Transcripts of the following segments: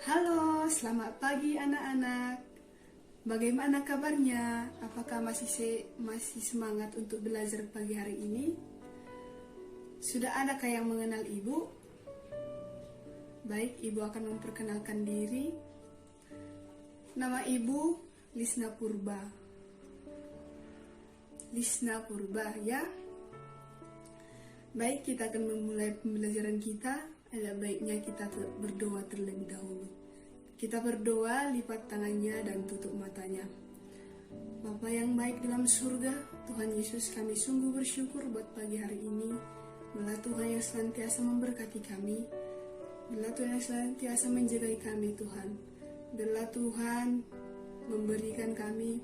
Halo, selamat pagi anak-anak. Bagaimana kabarnya? Apakah masih semangat untuk belajar pagi hari ini? Sudah adakah yang mengenal ibu? Baik, ibu akan memperkenalkan diri. Nama ibu Lisna Purba. Lisna Purba, ya. Baik, kita akan memulai pembelajaran kita. Ada baiknya kita berdoa terlebih dahulu. Kita berdoa, lipat tangannya dan tutup matanya. Bapa yang baik dalam surga, Tuhan Yesus, kami sungguh bersyukur buat pagi hari ini. Bila Tuhan yang senantiasa memberkati kami, bila Tuhan yang senantiasa menjaga kami, Tuhan. Bila Tuhan memberikan kami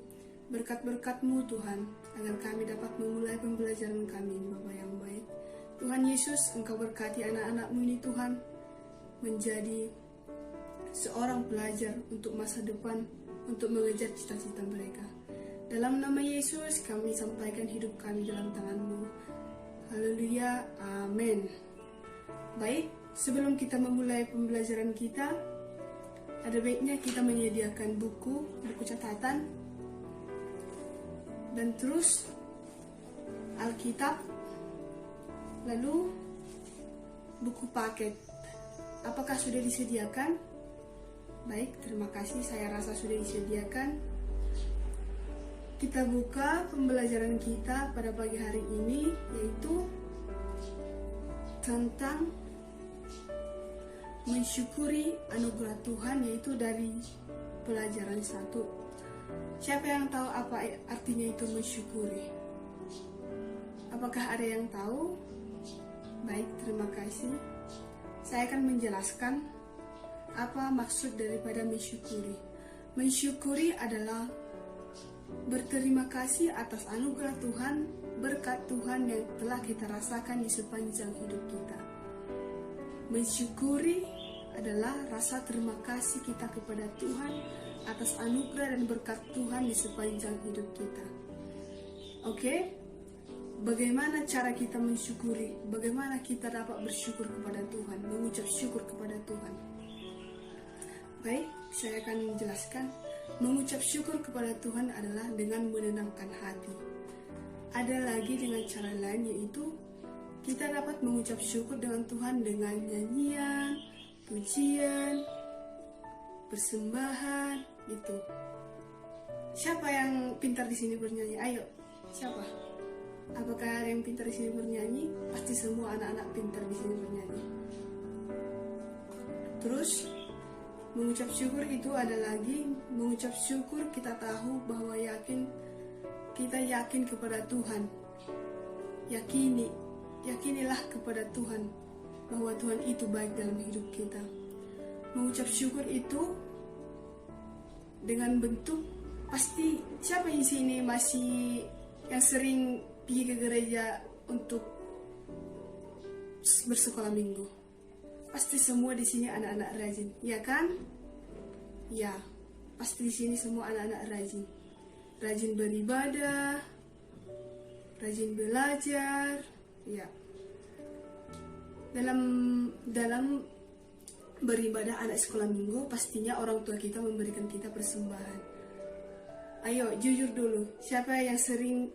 berkat-berkat-Mu, Tuhan, agar kami dapat memulai pembelajaran kami, Bapa yang baik. Tuhan Yesus, Engkau berkati anak-anak-Mu ini, Tuhan, menjadi seorang pelajar untuk masa depan, untuk mengejar cita-cita mereka. Dalam nama Yesus, kami sampaikan hidup kami dalam tangan-Mu. Haleluya, amin. Baik, sebelum kita memulai pembelajaran kita, ada baiknya kita menyediakan buku catatan, dan terus Alkitab, lalu buku paket. Apakah sudah disediakan? Baik, terima kasih, saya rasa sudah disediakan. Kita buka pembelajaran kita pada pagi hari ini, yaitu tentang mensyukuri anugerah Tuhan, yaitu dari pelajaran 1. Siapa yang tahu apa artinya itu mensyukuri? Apakah ada yang tahu? Baik, terima kasih. Saya akan menjelaskan apa maksud daripada mensyukuri. Mensyukuri adalah berterima kasih atas anugerah Tuhan, berkat Tuhan yang telah kita rasakan di sepanjang hidup kita. Mensyukuri adalah rasa terima kasih kita kepada Tuhan atas anugerah dan berkat Tuhan di sepanjang hidup kita. Oke? Bagaimana cara kita mensyukuri? Bagaimana kita dapat bersyukur kepada Tuhan, mengucap syukur kepada Tuhan? Baik, saya akan menjelaskan. Mengucap syukur kepada Tuhan adalah dengan menenangkan hati. Ada lagi dengan cara lain, yaitu kita dapat mengucap syukur dengan Tuhan dengan nyanyian, pujian, persembahan, itu. Siapa yang pintar di sini bernyanyi? Ayo, siapa? Apakah ada yang pintar di sini bernyanyi? Pasti semua anak-anak pintar di sini bernyanyi. Terus mengucap syukur itu ada lagi. Mengucap syukur kita tahu bahwa kita yakin kepada Tuhan. Yakinilah kepada Tuhan bahwa Tuhan itu baik dalam hidup kita. Mengucap syukur itu dengan bentuk, pasti siapa di sini masih yang sering pergi ke gereja untuk bersekolah minggu? Pasti semua di sini anak-anak rajin, ya kan? Ya, pasti di sini semua anak-anak rajin. Rajin beribadah, rajin belajar, ya. Dalam beribadah anak sekolah minggu, pastinya orang tua kita memberikan kita persembahan. Ayo, jujur dulu, siapa yang sering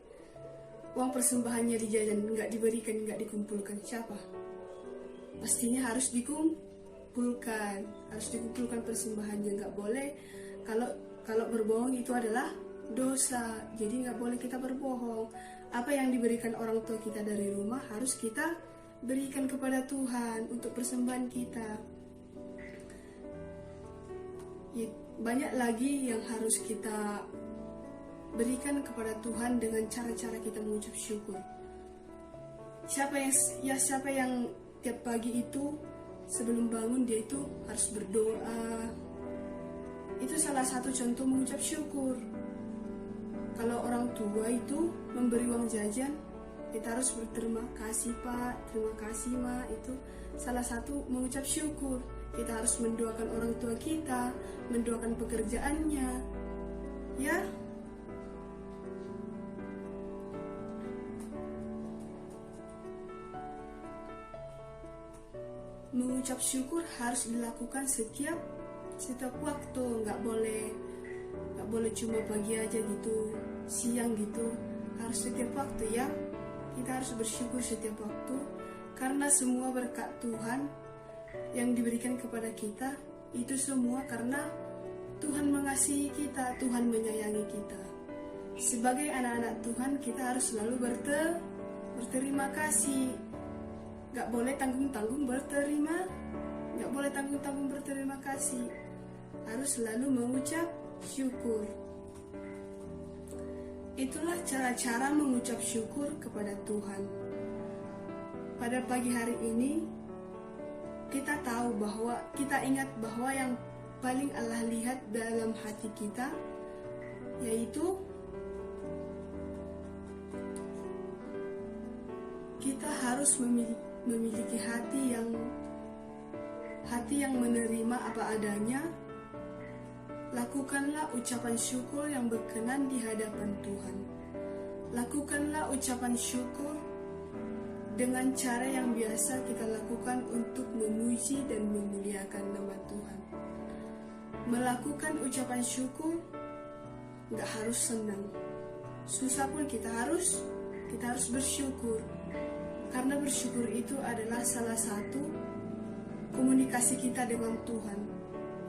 uang persembahannya dijajan, nggak diberikan, nggak dikumpulkan? Siapa? Pastinya harus dikumpulkan persembahannya. Nggak boleh, kalau berbohong itu adalah dosa. Jadi nggak boleh kita berbohong. Apa yang diberikan orang tua kita dari rumah harus kita berikan kepada Tuhan untuk persembahan kita. Banyak lagi yang harus kita berikan kepada Tuhan dengan cara-cara kita mengucap syukur. Siapa yang tiap pagi itu sebelum bangun dia itu harus berdoa. Itu salah satu contoh mengucap syukur. Kalau orang tua itu memberi uang jajan, kita harus berterima kasih Pak, terima kasih Ma. Itu salah satu mengucap syukur. Kita harus mendoakan orang tua kita, mendoakan pekerjaannya, ya. mengucap syukur harus dilakukan setiap waktu, nggak boleh cuma pagi aja gitu, siang gitu, harus setiap waktu ya. Kita harus bersyukur setiap waktu, karena semua berkat Tuhan yang diberikan kepada kita itu semua karena Tuhan mengasihi kita, Tuhan menyayangi kita. Sebagai anak-anak Tuhan, kita harus selalu berterima kasih. Gak boleh tanggung-tanggung berterima kasih. Harus selalu mengucap syukur. Itulah cara-cara mengucap syukur kepada Tuhan. Pada pagi hari ini, kita ingat bahwa yang paling Allah lihat dalam hati kita, yaitu kita harus memiliki hati yang menerima apa adanya. Lakukanlah ucapan syukur yang berkenan di hadapan Tuhan. Lakukanlah ucapan syukur dengan cara yang biasa kita lakukan untuk memuji dan memuliakan nama Tuhan. Melakukan ucapan syukur gak harus senang. Susah pun kita harus bersyukur. Karena bersyukur itu adalah salah satu komunikasi kita dengan Tuhan,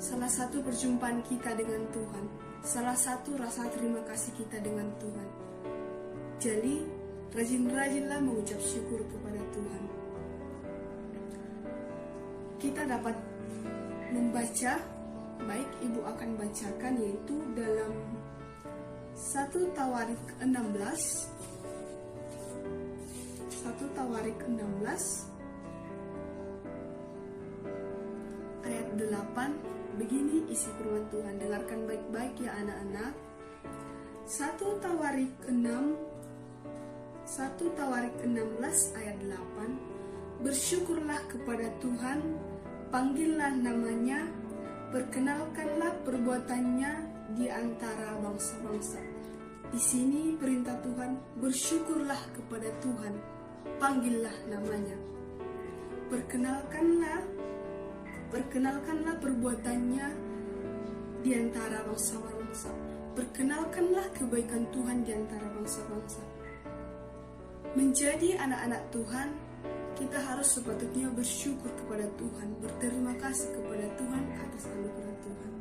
salah satu perjumpaan kita dengan Tuhan, salah satu rasa terima kasih kita dengan Tuhan. Jadi, rajin-rajinlah mengucap syukur kepada Tuhan. Kita dapat membaca, baik Ibu akan bacakan, yaitu dalam 1 Tawarik 16 ayat 8. Begini isi firman Tuhan. Dengarkan baik-baik ya anak-anak. 1 Tawarik 16 ayat 8. Bersyukurlah kepada Tuhan, panggillah namanya, perkenalkanlah perbuatannya di antara bangsa-bangsa. Di sini perintah Tuhan, bersyukurlah kepada Tuhan, panggillah namanya, perkenalkanlah perbuatannya di antara bangsa-bangsa, perkenalkanlah kebaikan Tuhan di antara bangsa-bangsa. Menjadi anak-anak Tuhan, kita harus sepatutnya bersyukur kepada Tuhan, berterima kasih kepada Tuhan atas anugerah Tuhan.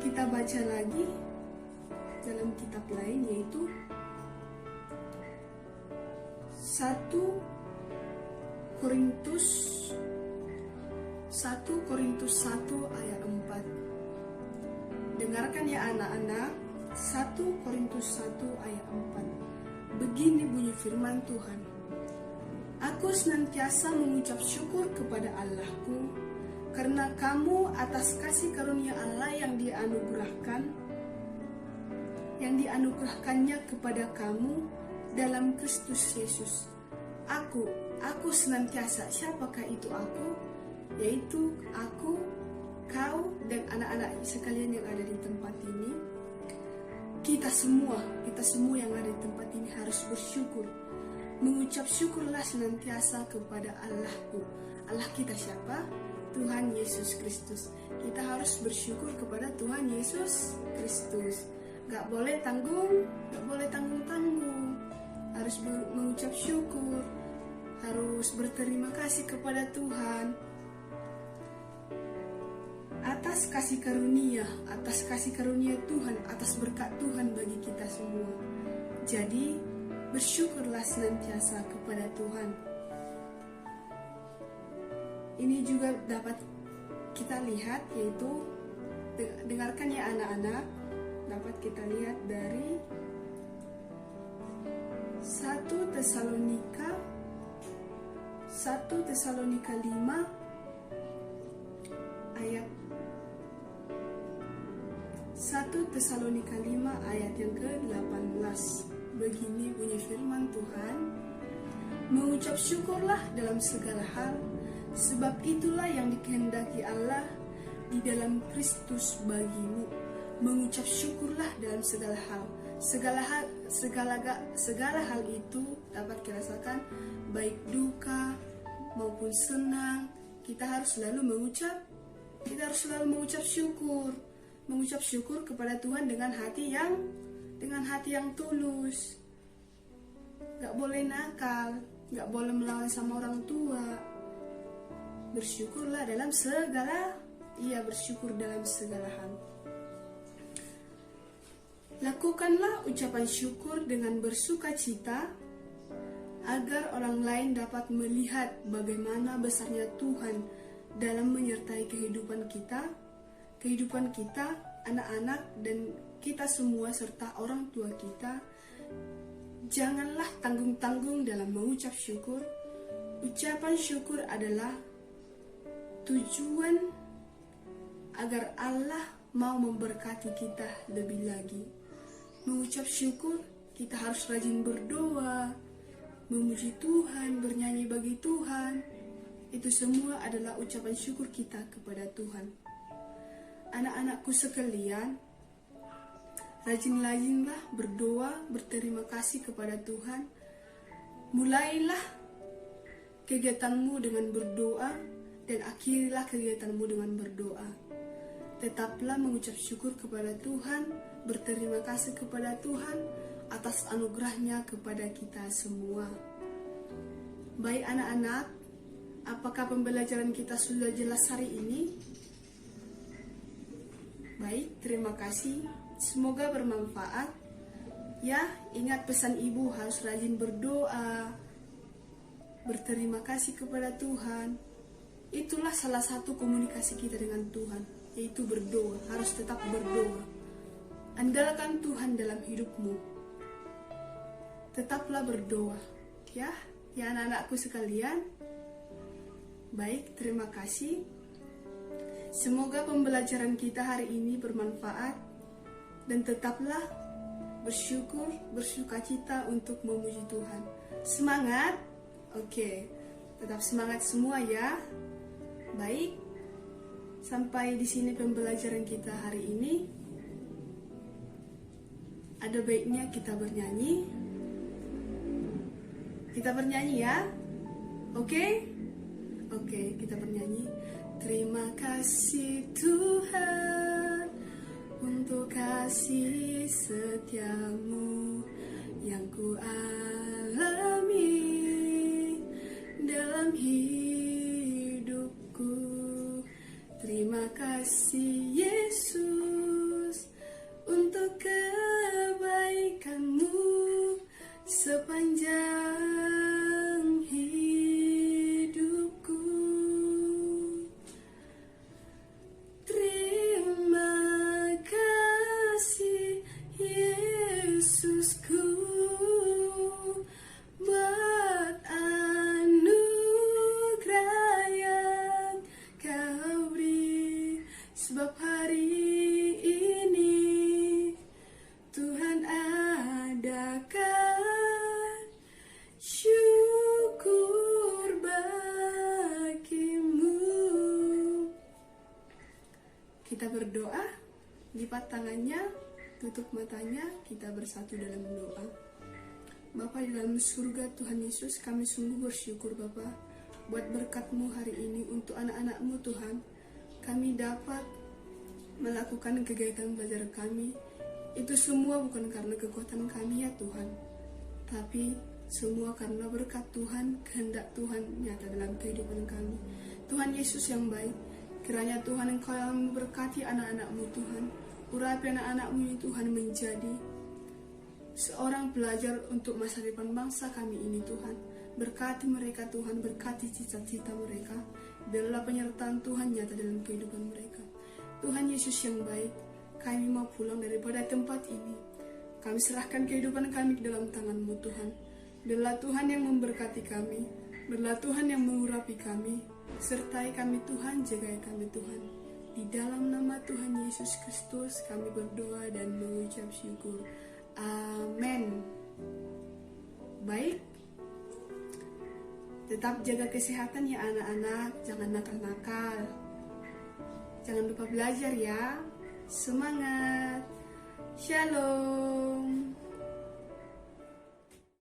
Kita baca lagi dalam kitab lain, yaitu 1 Korintus 1 ayat 4. Dengarkan ya anak-anak, 1 Korintus 1 ayat 4. Begini bunyi firman Tuhan. Aku senantiasa mengucap syukur kepada Allahku karena kamu atas kasih karunia Allah yang dianugerahkannya kepada kamu dalam Kristus Yesus. Aku senantiasa. Siapakah itu aku? Yaitu aku, kau, dan anak-anak sekalian yang ada di tempat ini. Kita semua yang ada di tempat ini harus bersyukur. Mengucap syukurlah senantiasa kepada Allahku. Allah kita siapa? Tuhan Yesus Kristus. Kita harus bersyukur kepada Tuhan Yesus Kristus. Gak boleh tanggung, harus mengucap syukur, harus berterima kasih kepada Tuhan atas kasih karunia Tuhan, atas berkat Tuhan bagi kita semua. Jadi bersyukurlah senantiasa kepada Tuhan. Ini juga dapat kita lihat, yaitu dengarkan ya anak-anak, dapat kita lihat dari 1 Tesalonika 5 ayat 1 Tesalonika 5 ayat yang ke-18. Begini bunyi firman Tuhan. Mengucap syukurlah dalam segala hal, sebab itulah yang dikehendaki Allah di dalam Kristus bagimu. Mengucap syukurlah dalam segala hal. Segala hal itu dapat dirasakan, baik duka, maupun senang, kita harus selalu mengucap syukur. Mengucap syukur kepada Tuhan dengan hati yang tulus. Gak boleh nakal, gak boleh melawan sama orang tua. Bersyukur dalam segala hal. Lakukanlah ucapan syukur dengan bersuka cita, agar orang lain dapat melihat bagaimana besarnya Tuhan dalam menyertai kehidupan kita, anak-anak, dan kita semua serta orang tua kita. Janganlah tanggung-tanggung dalam mengucap syukur. Ucapan syukur adalah tujuan agar Allah mau memberkati kita lebih lagi. Mengucap syukur, kita harus rajin berdoa, memuji Tuhan, bernyanyi bagi Tuhan. Itu semua adalah ucapan syukur kita kepada Tuhan. Anak-anakku sekalian, rajin-rajinlah berdoa, berterima kasih kepada Tuhan. Mulailah kegiatanmu dengan berdoa dan akhirilah kegiatanmu dengan berdoa. Tetaplah mengucap syukur kepada Tuhan, berterima kasih kepada Tuhan atas anugerahnya kepada kita semua. Baik anak-anak, apakah pembelajaran kita sudah jelas hari ini? Baik, terima kasih. Semoga bermanfaat. Ya, ingat pesan ibu harus rajin berdoa, berterima kasih kepada Tuhan. Itulah salah satu komunikasi kita dengan Tuhan, yaitu berdoa. Harus tetap berdoa. Andalkan Tuhan dalam hidupmu. Tetaplah berdoa. Ya anak-anakku sekalian. Baik, terima kasih. Semoga pembelajaran kita hari ini bermanfaat. Dan tetaplah bersuka cita untuk memuji Tuhan. Semangat. Oke, tetap semangat semua ya. Baik, sampai di sini pembelajaran kita hari ini. Ada baiknya kita bernyanyi. Kita bernyanyi ya. Oke, kita bernyanyi. Terima kasih Tuhan untuk kasih setiamu yang ku alami dalam hidupku. Terima kasih Yesus untuk kebaikanmu sepanjang hidupku. Terima kasih Yesusku buat anugerah yang kau beri, sebab hari ini Tuhan adakan syukur bagimu. Kita berdoa, lipat tangannya, tutup matanya, kita bersatu dalam doa. Bapa di dalam surga, Tuhan Yesus, kami sungguh bersyukur Bapa buat berkat-Mu hari ini untuk anak-anak-Mu Tuhan. Kami dapat melakukan kegiatan belajar kami. Itu semua bukan karena kekuatan kami ya Tuhan, tapi semua karena berkat Tuhan, kehendak Tuhan nyata dalam kehidupan kami. Tuhan Yesus yang baik, kiranya Tuhan Engkau yang memberkati anak-anak-Mu Tuhan. Urapi anak-anak-Mu ini Tuhan menjadi seorang pelajar untuk masa depan bangsa kami ini Tuhan. Berkati mereka Tuhan, berkati cita-cita mereka. Biarlah penyertaan Tuhan nyata dalam kehidupan mereka. Tuhan Yesus yang baik, kami mau pulang daripada tempat ini. Kami serahkan kehidupan kami ke dalam tangan-Mu Tuhan. Biarlah Tuhan yang memberkati kami. Biarlah Tuhan yang mengurapi kami. Sertai kami Tuhan, jagai kami Tuhan. Di dalam nama Tuhan Yesus Kristus kami berdoa dan mengucap syukur. Amin. Baik. Tetap jaga kesehatan ya anak-anak. Jangan nakal-nakal. Jangan lupa belajar ya. Semangat. Shalom.